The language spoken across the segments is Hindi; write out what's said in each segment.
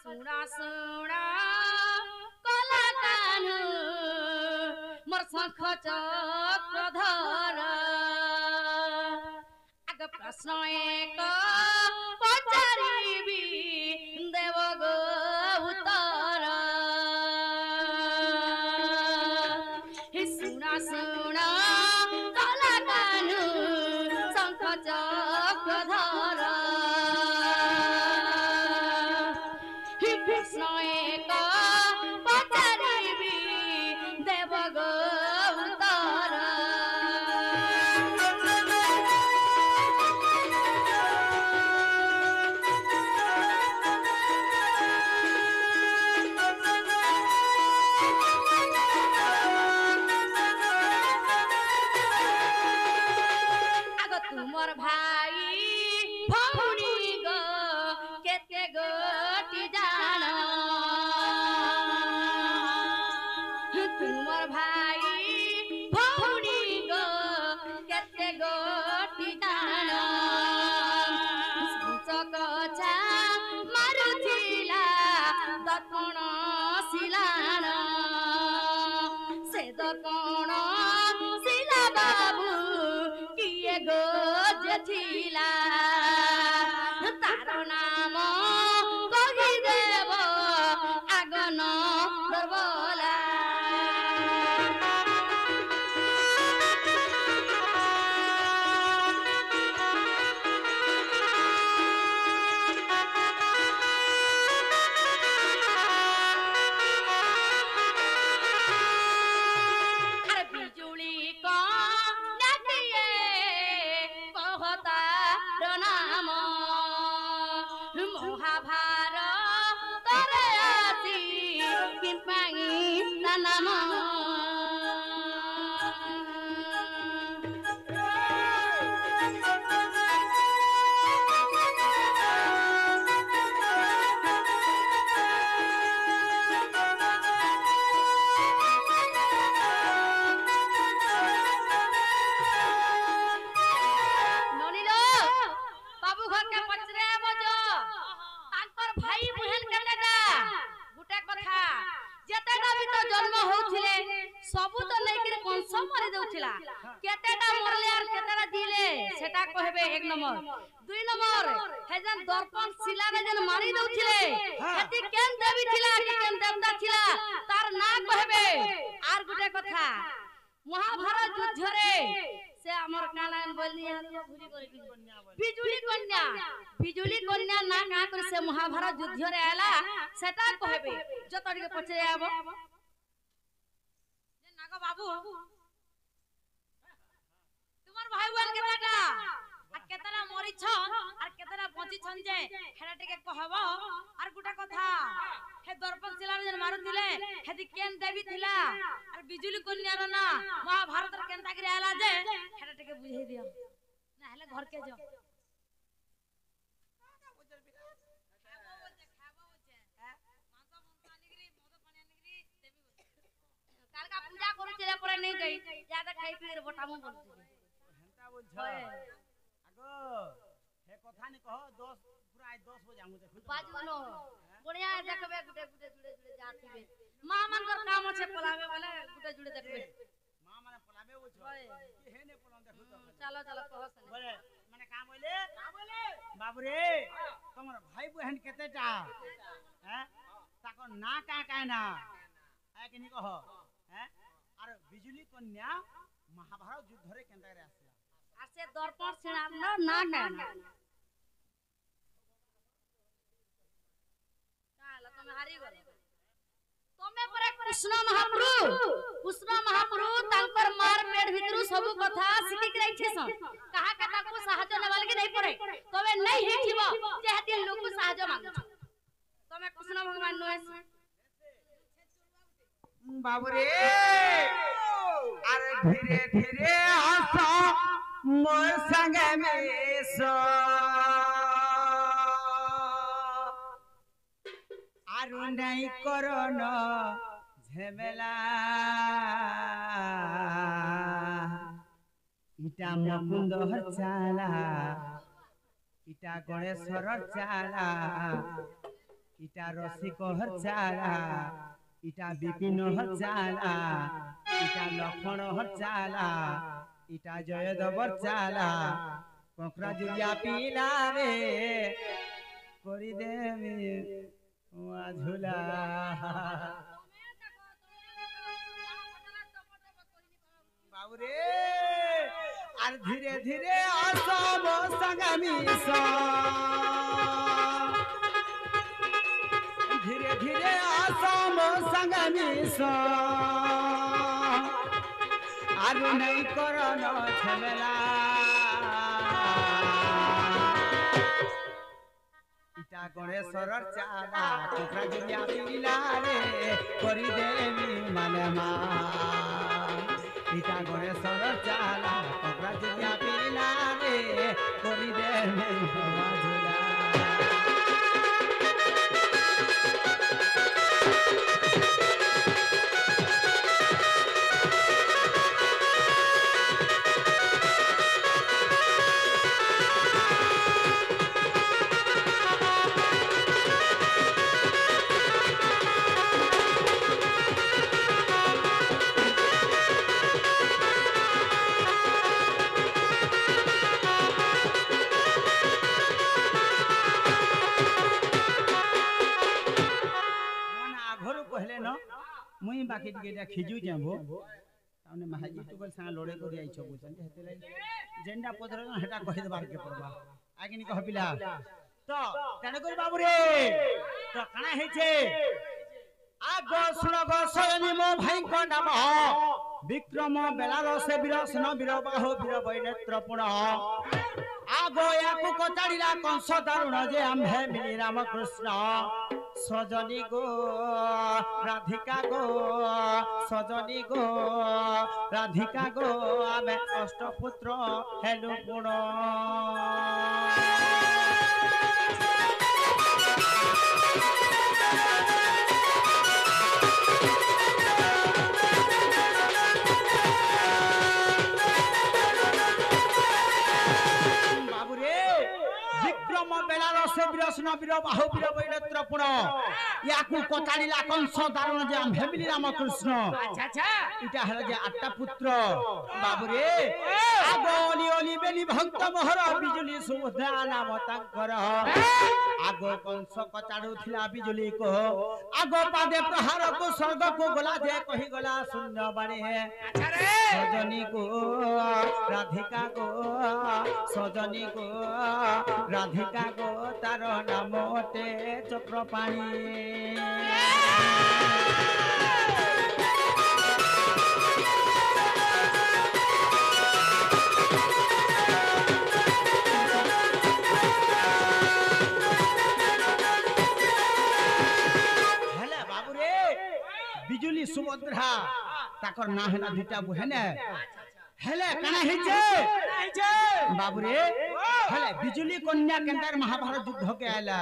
सुना सुना कला कानू मोर शंख चक्रधर आग प्रश्न एक पचारिबी देव गो उत्तर हे सुना सुना कला कानू शंख चक्रधर हे प्रश्न एक पचारिबी देव गो उत्तर तुमर भाई भौणी गो केते गोटी जान तुमर भाई भौणी गो केते गोटी जान कचा मारुथिला दर्पण शिलान से दर्पण शिला बाबू किए गो जेठिला तार नाम कही देव आगन दरबला अरे बिजुली कौन दिए कहतार नाम महाभारत रे आसी किंपाई नाम ननिलो बाबू घर के पचरे बजो तांकर भाई बहन केतेटा गुटे कथा जेतेटा भी तो जन्म होउथिले सबु तो नेकिर कंस मारि देउथिला केतेटा मरले आर केतेटा दिले सेटा कहबे एक नंबर दुई नंबर हे जन दर्पण शिला रे जन मारि देउथिले हेती केन देवी थिला कि केन देवता थिला तार ना कहबे आर गुटे कथा महाभारत युद्ध रे से हमर कानान बोलिया भूरी कन्या बिजुली कन्या ना का कर से महाभारत युद्ध रे आला सेटा कहबे जतडी के पछरे आबो जे नाग बाबू तुम्हार भाई बहन के बेटा आ केतना मरि छ आर केतना बंची छन जे हेडा टिके कहबो आर गुटा कथा हे दर्पण शिला जन मारुतिले हेदी केन देवी थिला आर बिजुली कन्या रो ना महाभारत रे केनता करे आला जे हेडा टिके बुझाई दियो ना हेले घर के जो काल का पूजा करू चले पड़े नहीं गई ज्यादा खाई पी रे बटामो बोल हेंता बोल छ आगो हे कथा नि कहो 10 पूरा 10 बजे हमु देखु बाजुनो बढ़िया देखबे गुटे गुटे जुड़े जुड़े जाथिबे मां मनकर काम छे पलावे वाला गुटे जुड़े देखबे मां माने पलावे हो छ कि हे ने पलान देखु तो चलो चलो कहो सने बोले माने का बोले बाबू रे तमर भाई बहन केतेटा हैं ताको ना का ना है कि नि कहो हैं आर बिजुली कन्या महाभारत युद्ध रे केनता रे आसला आ से दर्पण शिला ना कहना काला तुम हारी गलो तमे परे कृष्ण महाप्रभु तांकर मार पेट भितरु सब कथा सिखि के रहिछे सन कहा कथा को सहायता लेवाल के नहीं पड़े तबे नहीं हिथिबो जे हती लोग को सहायता मांगो तमे कृष्ण भगवान नोए बाबू रे अरे धीरे धीरे हंसो मोर संग में सो आरु नहीं करो न झमेला इटा मुकुंद चाला इटा गणेश्वर चाला ইটা রসিক চালা ইটা বিপিন চালা ইটা লক্ষণ চালা ইটা জয়দেবর চালা ককরা জুলিয়া পিলা রে করি দেবি ঝুলা বাবুরে আর ধীরে ধীরে আসব সঙ্গামী ধীরে ধীরে আসব সঙ্গামী আর নাই করন ঝামেলা ইটা গণেশ্বরর চালা কোকরা জুলিয়া পিলা রে করি দেবি মানে মা ইটা গণেশ্বরর চালা কোকরা জুলিয়া পিলা রে করি দেবি ঝুলা मुई बाकी टिके खिजु जाबो ताने महाजी टुकल संग लड़े करी आइछ बुझन हेते लाई जेंडा पदर हेटा कहि देबार के पड़बा आगे नि कह पिला तो तने कर बाबू रे तो काना हेछे आगो सुन गो सयनी मो भाई को नाम विक्रम बेलार से वीर सन वीर बाहु वीर बैनेत्र पुण आगो याकु कोचाड़ीला कंस दारुण जे आम्भे मिली रामकृष्ण सजनी गो राधिका गो सजनी गो राधिका गो आमे अष्टपुत्र हेलु गुण वीर बाहु वीर बैनेत्र पुण याकू कोचाड़ीला कंस दारुण जे आम भेमिली रामकृष्ण अच्छा अच्छा इटा हला जे आठटा पुत्र बाबू रे आगो ओली ओली बेली भक्त मोहर बिजुली सुभद्रा नाम तांकर आगो कंस कोचाड़ुथिला बिजुली को आगो पादे प्रहार को स्वर्ग को गला जे कहि गला शून्य बाणी है अच्छा रे सजनी को राधिका को सजनी को राधिका को तार नामते चक्रपाणी हेले बाबू रे बिजुली सुभद्रा ताकर ना है ना दुटा बुहेने हेले काना हेचे बाबू रे हेले बिजुली कन्या केंदार महाभारत युद्ध के आइला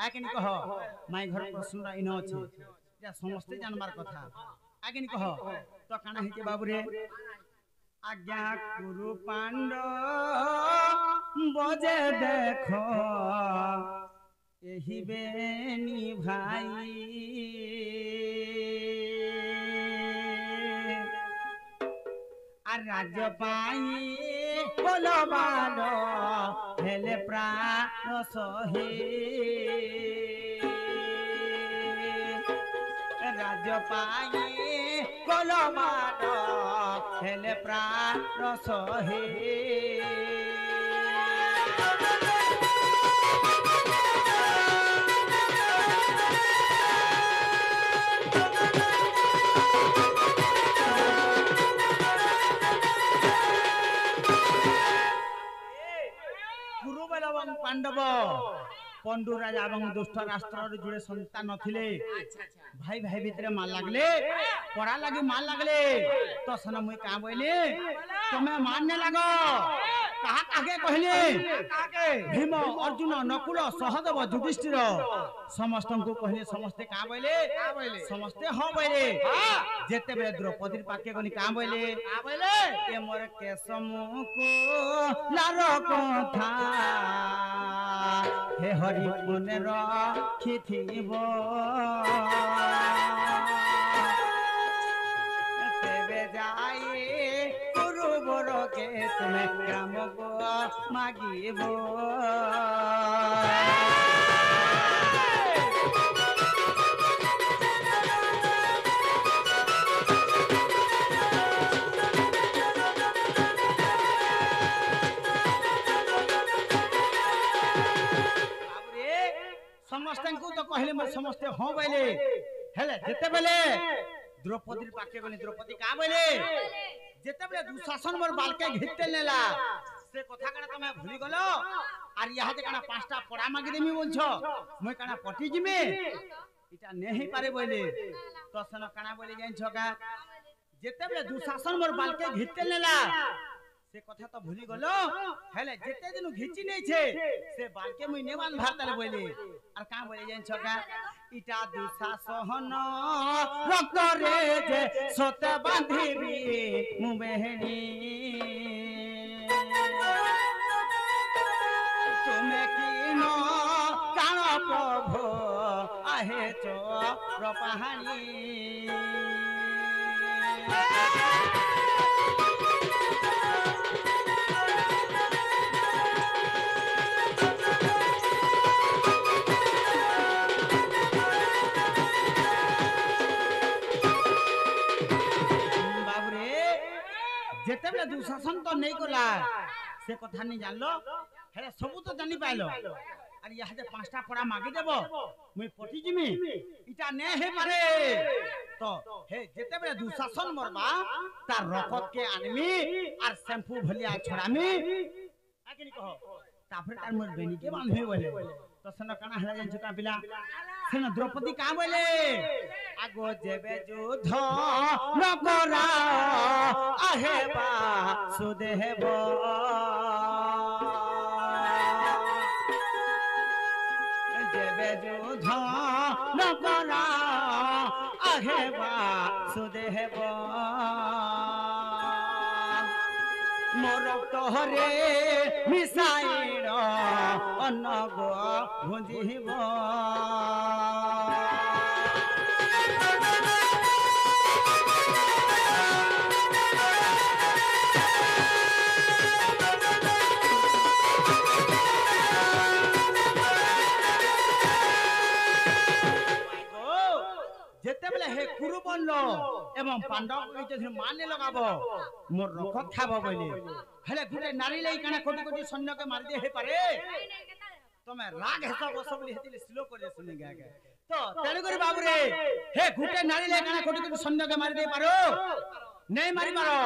आके नि कह माय घर प्रश्न इन अछि या समस्त जानबार कथा आके नि कह तो काना हेचे बाबू रे आज्ञा गुरु पांडव बजे देखो एही बेनी भाई राज्य पाई बलवान हेले प्राण सहे राज्य पाई बलवान हेले प्राण सहे पांडव पंडु राजा एवं दुष्ट राष्ट्र जुड़े संतान नथिले भाई भाई भितरे मार लागले पड़ा लगी मार लागले तो सन मुई का बोले तुम्हें मारने लगो कहा काके कहले भीम अर्जुन नकुल सहदेव युधिष्ठिर समस्त को कहले समस्ते का बोले समस्ते हो बोले जेते बेले द्रौपदी पाके गनी का बोले ए मोर केसम को लारो कथा हे हरि मने रखिथिब तेबे जाई गुरुवर के तुमे ग्राम को मागिब समस्त को तो कहले मैं समस्त हाँ बोले हेले जेते बेले द्रौपदी पाके गनी द्रौपदी का बोले जेते बेले दुशासन मोर बालके घिते नेला से कथा कना तमे भूली गलो आर यहा जे कना पांचटा पड़ा मागी देमी बोलछो मैं कना पटी जिमे इटा नहीं पारे बोले तो सन कना बोले जाइन छका जेते बेले दुशासन मोर बालके घिते नेला से कथा तो भूली गलो हेले जेते दिन घिची नै छे से बालके मुई नेवान भारतले बोले আর কা বলে জান ছকা ইটা দুঃশাসন রক্ত রে যে সতে বাঁধিবি মু বেহনি তুমি কি ন জান প্রভু আহে চোর পাহানি जेते बेले दुशासन तो नहीं कला से कथा नहीं जानलो हेले सब तो जानि पाइलो और यहा जे पांचटा पड़ा मागी देबो मुई पटी जिमी इटा ने हे पारे तो हे जेते बेले दुशासन मरबा तार रकत के आनमी और शैम्पू भलिया छड़ामी आकेनी कहो ताफरे तार मोर बेनी के बांधबे बोले तो सन कना हला जान छका पिला सेन द्रौपदी का बोले आगो जेबे युद्ध न करा आहे बा सुदेव जेबे युद्ध न करा आहे बा सुदेव मोर तोहरे मिसाइल अनग भुंजिब हे कुरु बनलो एवं पांडव के जे माने लगाबो मोर रखत खाबो बोले हेले गुटे नारी लई काना कोटी कोटी सैन्य के मार दे हे पारे तमे राग हेसा बसबली हेतिले स्लो करे सुनि गा के तो तेले करी बाबू रे हे गुटे नारी लई काना कोटी कोटी सैन्य के मार दे पारो नहीं मारी मारो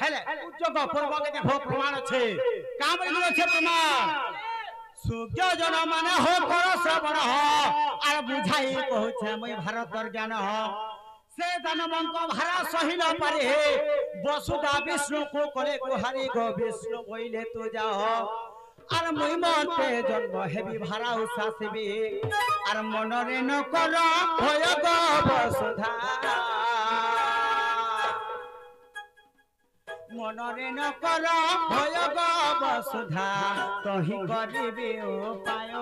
हेले उज्जग पूर्व के देखो प्रमाण छे का बोली छे प्रमाण सूर्य जन माने हो कर श्रवण हो आर बुझाई कहूछे मैं भारतर ज्ञान हो से दानवंक भारा सही न पारे वसुदा विष्णु को करे गुहारी गो विष्णु बोले तू जाओ आर मुई मते जन्म हेबी भारा उसासिबी आर मनरे न कर भय गो वसुधा मनरे न कर भय गो वसुधा तही करिबी उपाय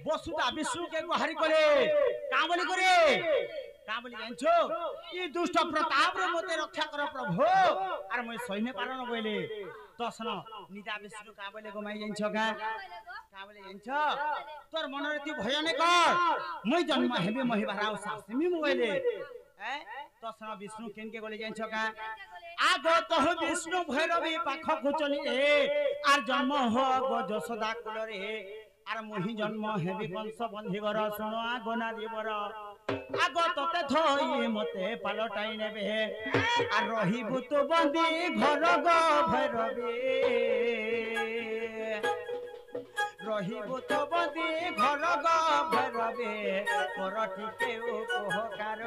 वसुदा विष्णु के गुहारी करे का बोली जानछो ई दुष्ट प्रताप रे मते रक्षा कर प्रभु आर मैं सैन्य पालन बोले तो सुनो निदा विष्णु का बोले गमाई जानछो का बोले जानछो तोर मन रे तू भय ने कर मैं जन्म हेबे महिभारा सासमी मोबाइले तो सुनो विष्णु केन के बोले जानछो का आगो तो विष्णु भैरवी पाख को चली आर जन्म हो गो यशोदा कुल रे आर मोहि जन्म हेबी वंश बंधीवर सुनो आगो नारीवर आगो तते थई मते पालटाई नेबे आर रहिबु तो बंदी घर गो भैरवी रहिबु तो बंदी घर गो भैरवी पर टिके उपकार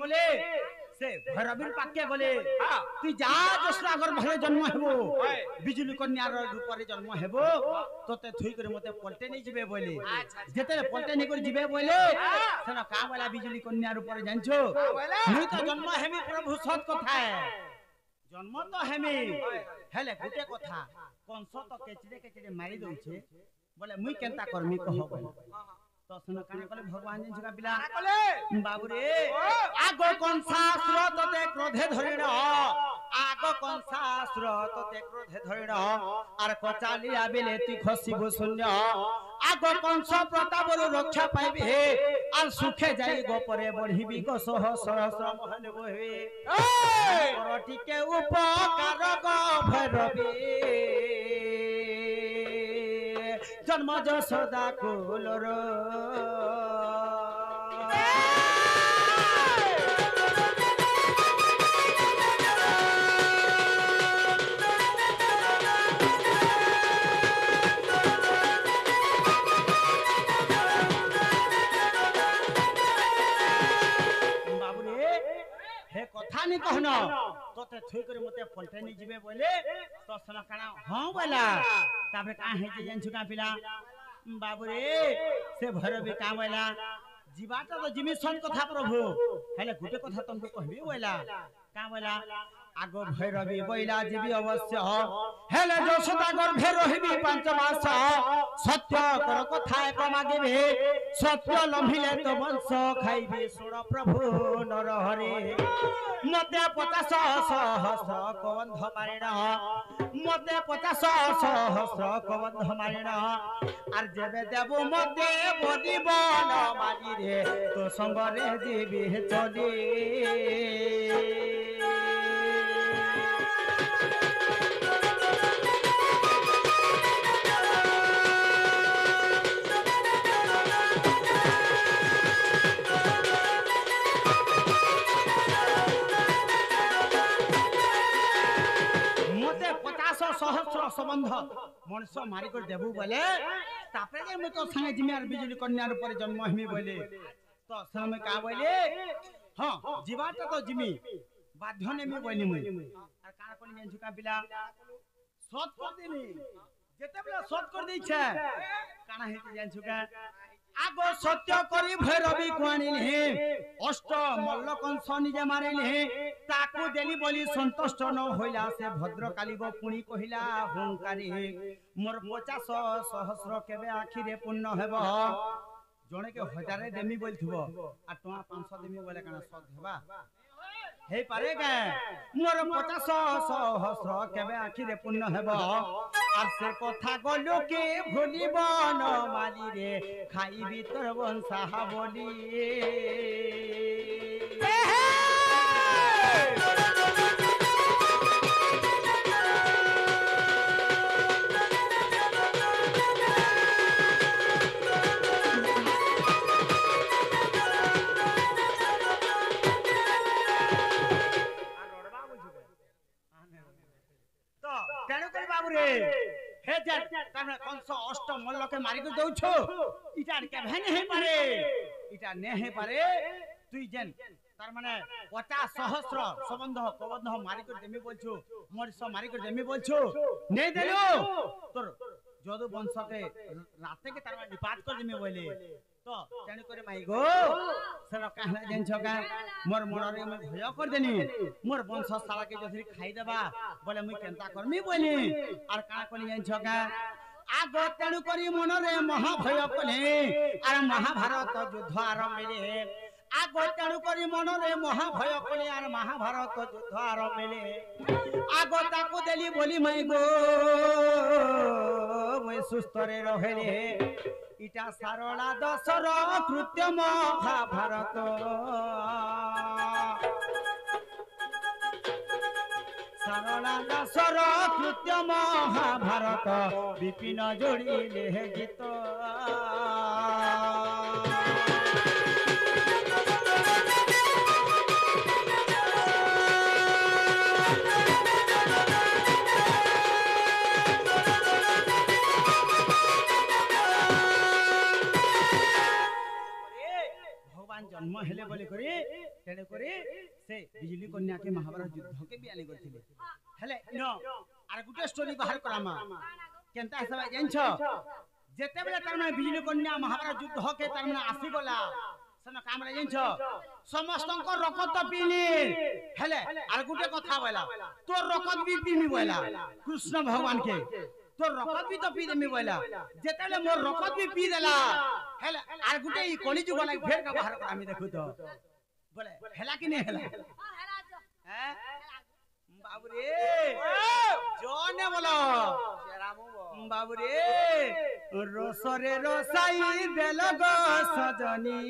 গলে से भैरवीर पाके गले तु जा जसरागर भले जन्म हेबो बिजुली कन्यार रूप रे जन्म हेबो तोते थुई करे मते पलटे नै जिबे बोले जेते पलटे नै कर जिबे बोले सेना का वाला बिजुली कन्या रूप रे जानछो मुई तो जन्म हेमी प्रभु सत कथा है जन्म तो हेमी हेले गुटे कथा कंस तो केचरे मारी दउछे बोले मुई केनता करमी कहो बोले तो सुनो काने कले भगवान जन का पिला बाबू रे आगो कंसासुर तते क्रोधे धरिण आगो कंसासुर तते क्रोधे धरिण आर कचाली आबिले ती खसिबो शून्य आगो कंस प्रतापर रक्षा पाइबे हे आर सुखे जाई गोपरे बढ़िबी को सहस्र महल बोहे और टिके उपकार गो भैरवी जन्म जसोदा कुलर कथा नहीं कहना तोते थुई करे मते पलटे नहीं जिबे बोले तो सना काना हां बोला ताबे का हे जे जन छुका पिला बाबू रे से भैरवी का बोला जीवाटा तो जिमी सन कथा प्रभु हेले गुटे कथा तुमको कहबी बोला का बोला आगो भैरवी बोला जीवी अवश्य हेले जसोदा गर्भे रहिबी 5 मास सत्य कर कथा एक मागिबे सत्य लंभिले तो वंश खाइबे सुण प्रभु नर हरे मते 50 सहस्र कबंध मारिण मते 50 सहस्र कबंध मारिण आर जेबे देबो मते बदिबन मारी रे तो संगरे जीवी चली सहस्र संबंध मनुष्य मारी कर देबू बोले तापरे जे मैं तो संगे जिमियार बिजुली कन्या ऊपर जन्म हिमी बोले तो समय का बोले हां जीवाटा तो जिमी बाध्य ने मी बोली मुई और काना कोनी जन झुका बिला सत कर देनी जेते बेला सत कर दै छै काना हेती जन झुका आगो सत्य करी भैरवी कुआनिले अष्ट मल्ल कंस निजे मारिले ताकू देली बोली संतुष्ट न होइला से भद्रकाली गो पुणी कहिला हुंकारी मोर 50 सहस्र केबे आखिरे पूर्ण हेबो जणे के हजारे देमी बोलथिबो आ टका 500 देमी बोले काना सत हेबा हे पारे के मोर 50 सहस्र केबे आखिरे पूर्ण हेबो आर से कथा गलो के भूलिबो न माली रे खाई भीतर वंशा बोली हे जन तने कंस अष्ट मल्ल के मारी के दउछो इटा के भने हे पारे इटा ने हे पारे तुई जन तार माने 50 सहस्र संबंध कबंध मारी के देमी बोलछो मर्ष मारी के देमी बोलछो ने देलो तोर जदु वंश के राते के तार माने निपात कर देमी बोले तो जानि करे माई गो सर कहला जन छका मोर मनरे में भय कर देनी मोर वंश साला के जथरी खाई देबा बोले मुई केनता करमी बोली आर का कोनी जन छका आगो तेनु करी मनरे महाभय कले आर महाभारत युद्ध आरंभले आगो तेनु करी मनरे महाभय कले आर महाभारत युद्ध आरंभले आगो ताकू देली बोली माई गो मुई सुस्त रे रहेले इटा सारला दशर कृत्य महाभारत सारला दशर कृत्य महाभारत विपिन जोड़िले गीत जन्म हेले बोले करे तेणे करे से बिजली कन्या के महाभारत युद्ध के बयान करथिले हेले नो आर गुटे स्टोरी बाहर करामा केनता सब जानछो जेते बेले तार माने बिजली कन्या महाभारत युद्ध के तार माने आसी गला सन काम रे जानछो समस्त को रकत पीली हेले आर गुटे कथा बोला तो रकत भी पीनी बोला कृष्ण भगवान के तो रकत भी तो पी देमी बोला जेते बेले मोर रकत भी पी देला हेले आर गुटे ई कली जुग लाग फेर का बाहर करामी देखु तो बोले हेला कि नहीं हेला हैं बाबू रे जोने बोलो बाबू रे रोसरे रोसाई देल गो सजनी